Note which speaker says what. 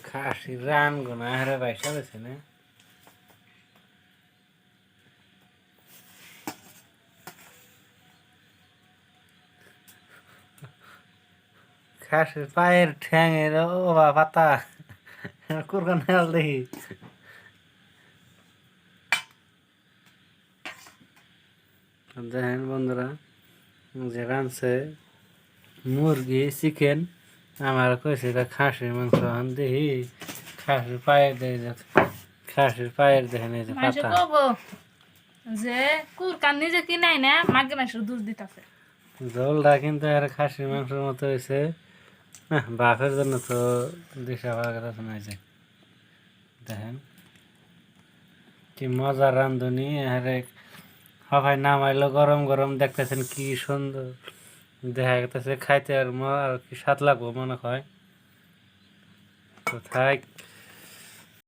Speaker 1: খাসির রান গোনা হারে বাইসা গেছে না। খাসির পায়ের ঠ্যাঙের ও বা পাতা কুরকান হেল দেখি। দেখেন বন্ধুরা, যে রানছে মুরগি চিকেন, আমার কইছে এটা খাসির মাংস। আন দেখি খাসির পায়ের দেখে, খাসির পায়ের দেখেন এই যে
Speaker 2: মাসে
Speaker 1: পাতা।
Speaker 2: কব যে কুরকান নিজে কিনাই না মাগে মাসের দুধ দিতাছে।
Speaker 1: ঝোলটা কিন্তু আর খাসির মাংসের মতো হয়েছে। বাপের জন্য তো দিশা ভাগরা শোনাইছে। দেখেন কি মজার রান্ধনি। আরে সবাই নামাইলো গরম গরম, দেখতেছেন কি সুন্দর দেখা গেছে। খাইতে আর আর কি স্বাদ লাগবো মনে হয়। তো থাক।